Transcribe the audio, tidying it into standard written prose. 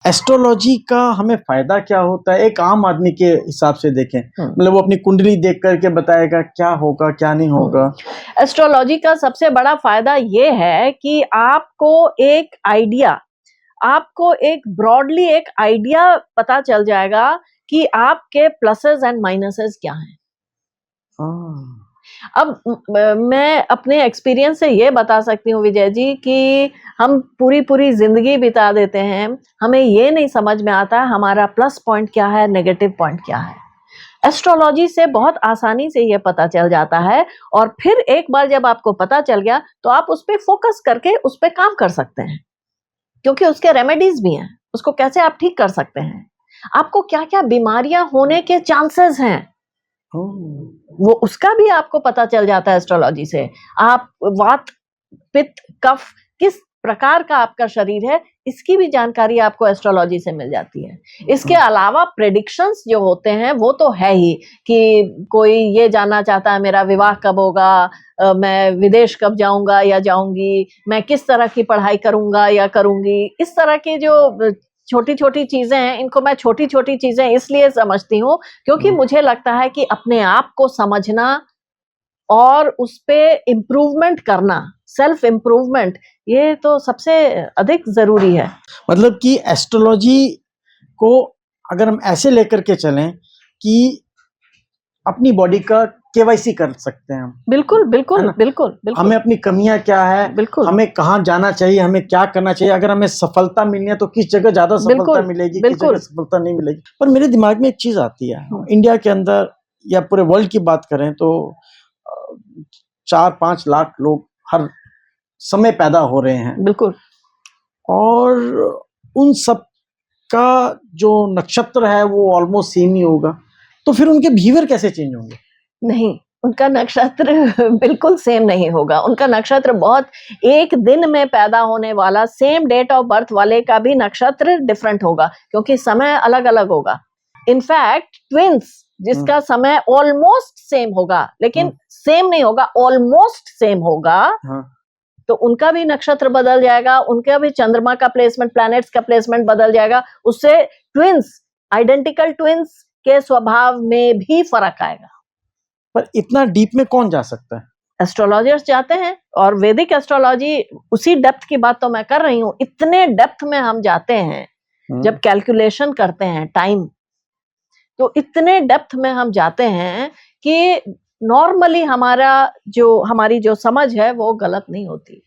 Astrology का हमें फायदा क्या होता है एक आम आदमी के हिसाब से देखें, मतलब वो अपनी कुंडली देख करके बताएगा क्या होगा क्या नहीं होगा। एस्ट्रोलॉजी का सबसे बड़ा फायदा ये है कि आपको एक ब्रॉडली एक आइडिया पता चल जाएगा कि आपके प्लसेस एंड माइनसेस क्या हैं। अब मैं अपने एक्सपीरियंस से ये बता सकती हूँ विजय जी कि हम पूरी जिंदगी बिता देते हैं, हमें ये नहीं समझ में आता हमारा प्लस पॉइंट क्या है, नेगेटिव पॉइंट क्या है। एस्ट्रोलॉजी से बहुत आसानी से ये पता चल जाता है और फिर एक बार जब आपको पता चल गया तो आप उस पर फोकस करके उस पर काम कर सकते हैं, क्योंकि उसके रेमेडीज भी हैं, उसको कैसे आप ठीक कर सकते हैं, आपको क्या क्या बीमारियां होने के चांसेस हैं वो उसका भी आपको पता चल जाता है एस्ट्रोलॉजी से। आप वात पित्त कफ किस प्रकार का आपका शरीर है इसकी भी जानकारी आपको एस्ट्रोलॉजी से मिल जाती है। इसके अलावा प्रेडिक्शंस जो होते हैं वो तो है ही कि कोई ये जानना चाहता है मेरा विवाह कब होगा, मैं विदेश कब जाऊंगा या जाऊंगी, मैं किस तरह की पढ़ाई करूंगा या करूंगी, इस तरह की जो छोटी छोटी चीजें हैं, इनको मैं छोटी छोटी चीजें इसलिए समझती हूँ क्योंकि मुझे लगता है कि अपने आप को समझना और उस पे इम्प्रूवमेंट करना, सेल्फ इम्प्रूवमेंट, ये तो सबसे अधिक जरूरी है। मतलब कि एस्ट्रोलॉजी को अगर हम ऐसे लेकर के चलें कि अपनी बॉडी का केवाईसी कर सकते हैं हम। बिल्कुल बिल्कुल बिल्कुल बिल्कुल। हमें अपनी कमियां क्या है, बिल्कुल, हमें कहाँ जाना चाहिए, हमें क्या करना चाहिए, अगर हमें सफलता मिलनी है तो किस जगह ज्यादा सफलता मिलेगी, किस जगह सफलता नहीं मिलेगी। पर मेरे दिमाग में एक चीज आती है, इंडिया के अंदर या पूरे वर्ल्ड की बात करें तो 4-5 लाख लोग हर समय पैदा हो रहे हैं। बिल्कुल। और उन सब का जो नक्षत्र है वो ऑलमोस्ट सेम ही होगा, तो फिर उनके बिहेवियर कैसे चेंज होंगे? नहीं, उनका नक्षत्र बिल्कुल सेम नहीं होगा। उनका नक्षत्र बहुत एक दिन में पैदा होने वाला सेम डेट ऑफ बर्थ वाले का भी नक्षत्र डिफरेंट होगा क्योंकि समय अलग अलग होगा। इनफैक्ट ट्विंस जिसका समय ऑलमोस्ट सेम होगा लेकिन सेम नहीं होगा, ऑलमोस्ट सेम होगा, तो उनका भी नक्षत्र बदल जाएगा, उनका भी चंद्रमा का प्लेसमेंट, प्लैनेट्स का प्लेसमेंट बदल जाएगा। उससे ट्विंस, आइडेंटिकल ट्विंस के स्वभाव में भी फर्क आएगा। पर इतना डीप में कौन जा सकता है? एस्ट्रोलॉजर्स जाते हैं और वैदिक एस्ट्रोलॉजी उसी डेप्थ की बात तो मैं कर रही हूँ। इतने डेप्थ में हम जाते हैं जब कैलकुलेशन करते हैं टाइम, तो इतने डेप्थ में हम जाते हैं कि नॉर्मली हमारी जो समझ है वो गलत नहीं होती।